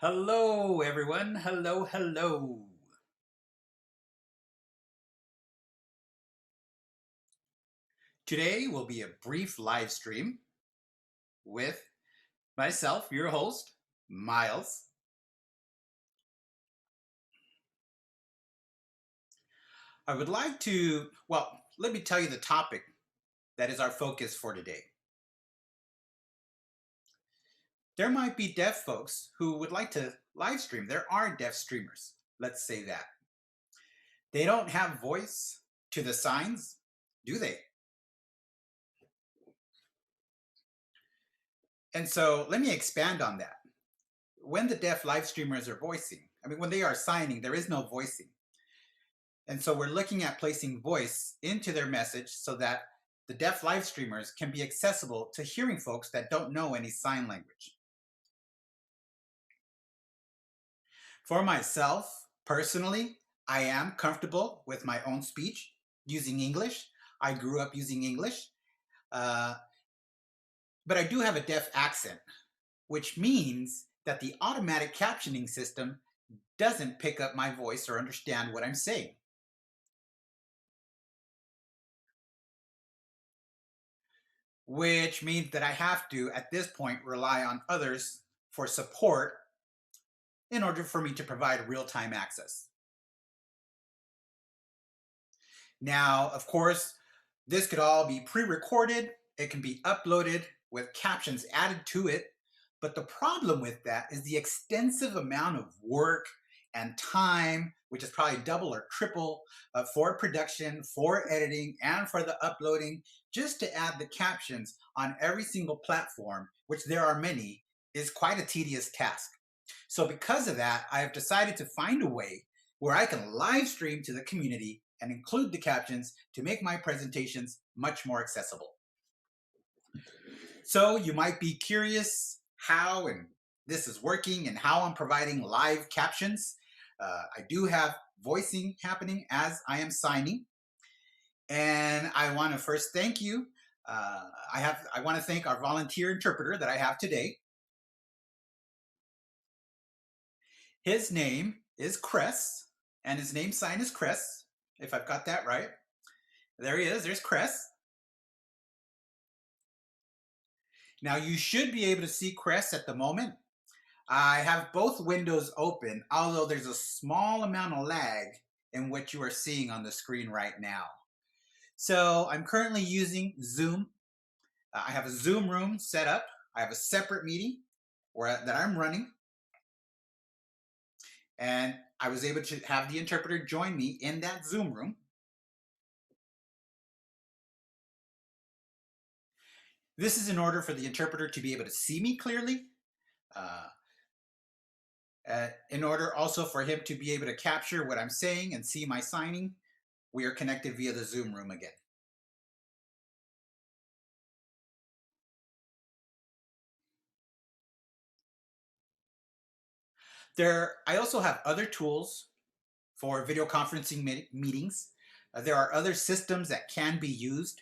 Hello, everyone. Hello, hello. Today will be a brief live stream with myself, your host, Miles. I would like to, let me tell you the topic that is our focus for today. There might be deaf folks who would like to live stream. There are deaf streamers, let's say that. They don't have voice to the signs, do they? And so let me expand on that. When the deaf live streamers are voicing, when they are signing, there is no voicing. And so we're looking at placing voice into their message so that the deaf live streamers can be accessible to hearing folks that don't know any sign language. For myself, personally, I am comfortable with my own speech using English. I grew up using English, but I do have a deaf accent, which means that the automatic captioning system doesn't pick up my voice or understand what I'm saying. Which means that I have to, at this point, rely on others for support in order for me to provide real-time access. Now, of course, this could all be pre-recorded. It can be uploaded with captions added to it. But the problem with that is the extensive amount of work and time, which is probably double or triple for production, for editing, and for the uploading, just to add the captions on every single platform, which there are many, is quite a tedious task. So because of that, I have decided to find a way where I can live stream to the community and include the captions to make my presentations much more accessible. So you might be curious how and this is working and how I'm providing live captions. I do have voicing happening as I am signing. And I want to first thank you. I want to thank our volunteer interpreter that I have today. His name is Cress, and his name sign is Cress, if I've got that right. There he is, there's Cress. Now you should be able to see Cress at the moment. I have both windows open, although there's a small amount of lag in what you are seeing on the screen right now. So I'm currently using Zoom. I have a Zoom room set up. I have a separate meeting that I'm running. And I was able to have the interpreter join me in that Zoom room. This is in order for the interpreter to be able to see me clearly. In order also for him to be able to capture what I'm saying and see my signing, we are connected via the Zoom room again. I also have other tools for video conferencing meetings. There are other systems that can be used.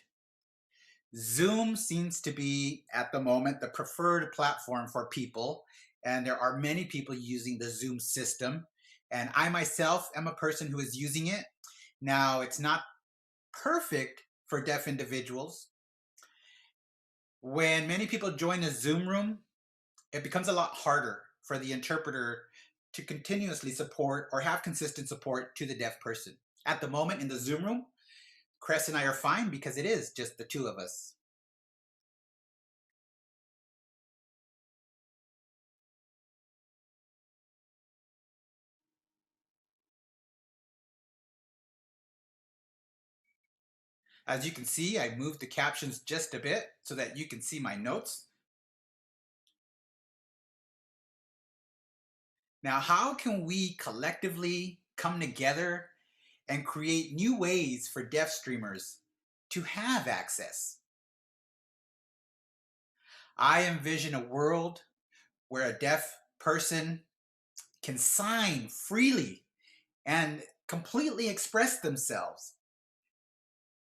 Zoom seems to be, at the moment, the preferred platform for people, and there are many people using the Zoom system. And I myself am a person who is using it. Now, it's not perfect for deaf individuals. When many people join a Zoom room, it becomes a lot harder for the interpreter to continuously support or have consistent support to the deaf person. At the moment in the Zoom room, Cress and I are fine because it is just the two of us. As you can see, I moved the captions just a bit so that you can see my notes. Now, how can we collectively come together and create new ways for deaf streamers to have access? I envision a world where a deaf person can sign freely and completely express themselves,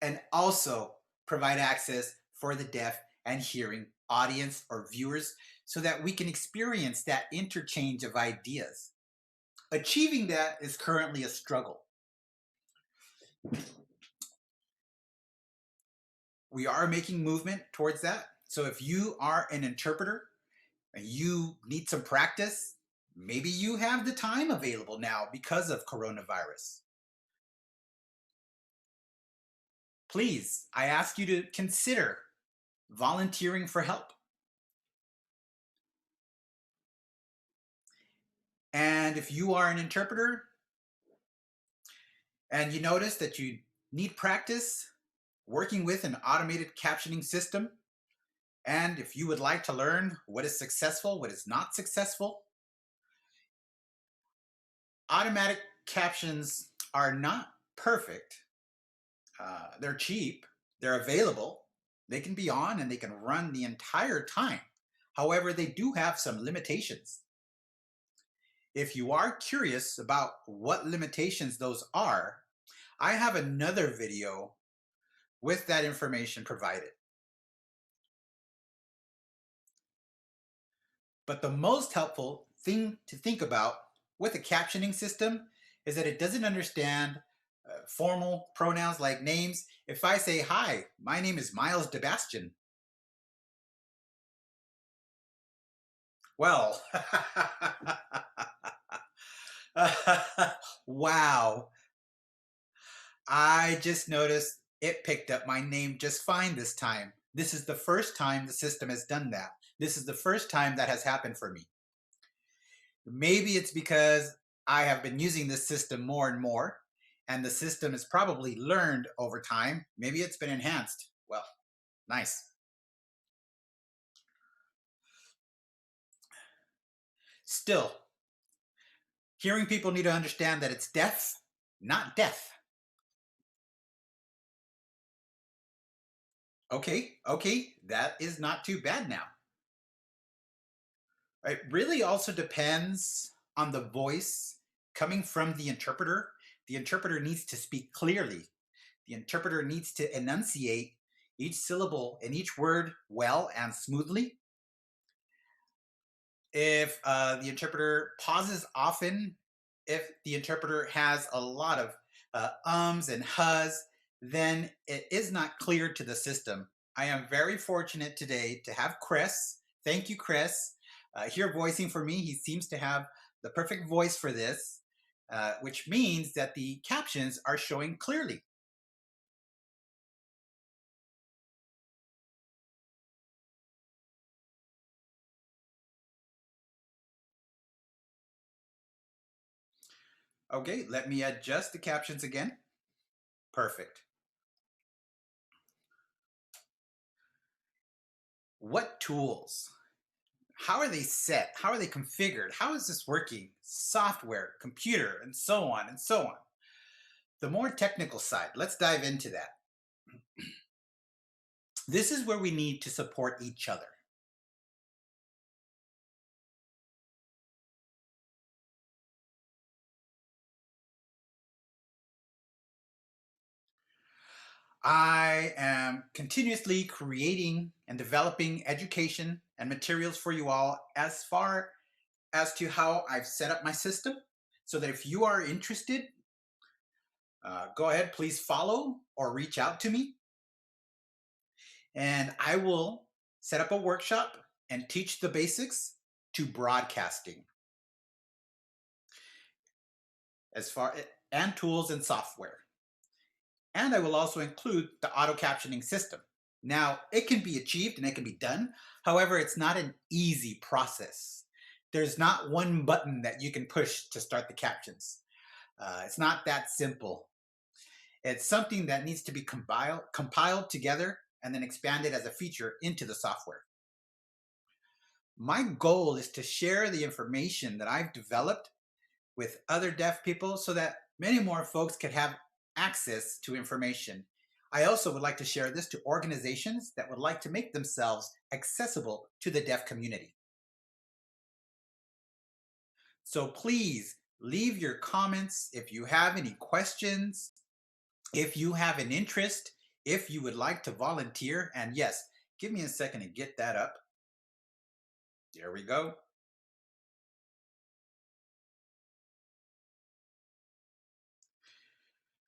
and also provide access for the deaf and hearing audience or viewers so that we can experience that interchange of ideas. Achieving that is currently a struggle. We are making movement towards that. So if you are an interpreter and you need some practice, maybe you have the time available now because of coronavirus. Please, I ask you to consider volunteering for help. And if you are an interpreter and you notice that you need practice working with an automated captioning system, and if you would like to learn what is successful, what is not successful, automatic captions are not perfect. They're cheap, they're available, they can be on and they can run the entire time. However, they do have some limitations. If you are curious about what limitations those are, I have another video with that information provided. But the most helpful thing to think about with a captioning system is that it doesn't understand formal pronouns like names. If I say, hi, my name is mylesdebastion, well, wow, I just noticed it picked up my name just fine this time. This is the first time the system has done that. This is the first time that has happened for me. Maybe it's because I have been using this system more and more, and the system has probably learned over time. Maybe it's been enhanced. Well, nice. Still, hearing people need to understand that it's deaf, not death. Okay, that is not too bad now. It really also depends on the voice coming from the interpreter. The interpreter needs to speak clearly. The interpreter needs to enunciate each syllable and each word well and smoothly. If the interpreter pauses often, if the interpreter has a lot of ums and hus, then it is not clear to the system. I am very fortunate today to have Chris. Thank you, Chris, here voicing for me. He seems to have the perfect voice for this, which means that the captions are showing clearly. Okay, let me adjust the captions again. Perfect. What tools? How are they set? How are they configured? How is this working? Software, computer, and so on and so on. The more technical side, let's dive into that. This is where we need to support each other. I am continuously creating and developing education and materials for you all as far as to how I've set up my system, so that if you are interested, go ahead, please follow or reach out to me. And I will set up a workshop and teach the basics to broadcasting as far and tools and software. And I will also include the auto captioning system. Now, it can be achieved and it can be done. However, it's not an easy process. There's not one button that you can push to start the captions. It's not that simple. It's something that needs to be compiled together and then expanded as a feature into the software. My goal is to share the information that I've developed with other deaf people so that many more folks can have access to information. I also would like to share this to organizations that would like to make themselves accessible to the deaf community. So please leave your comments if you have any questions, if you have an interest, if you would like to volunteer. And yes, give me a second to get that up. There we go.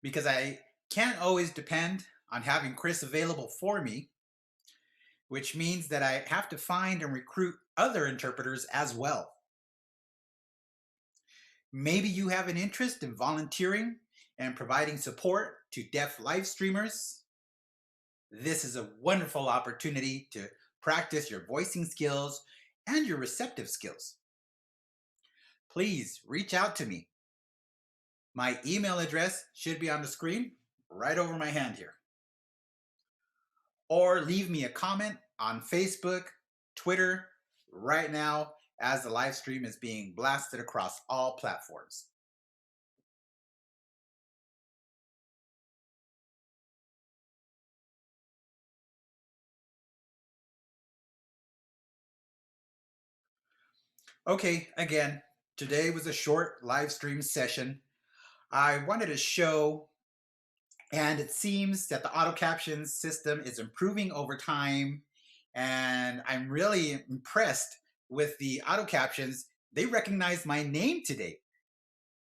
Because I can't always depend on having Chris available for me, which means that I have to find and recruit other interpreters as well. Maybe you have an interest in volunteering and providing support to deaf live streamers. This is a wonderful opportunity to practice your voicing skills and your receptive skills. Please reach out to me. My email address should be on the screen right over my hand here. Or leave me a comment on Facebook, Twitter, right now as the live stream is being blasted across all platforms. Okay, again, today was a short live stream session. I wanted to show, and it seems that the auto captions system is improving over time, and I'm really impressed with the auto captions. They recognize my name today.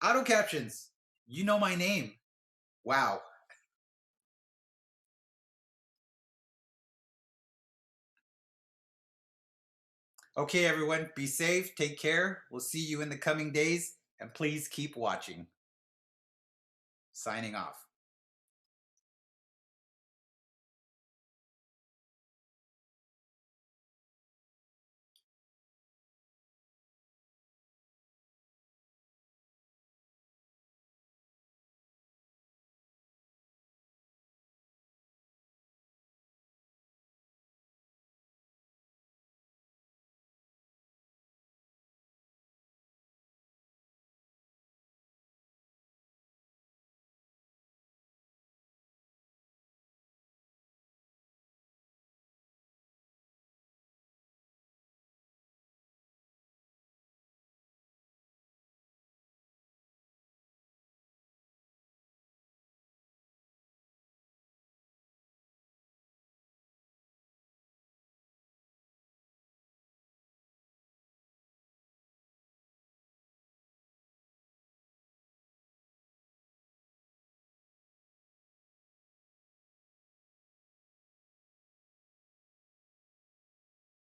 Auto captions, you know my name. Wow. Okay, everyone, be safe, take care. We'll see you in the coming days, and please keep watching. Signing off.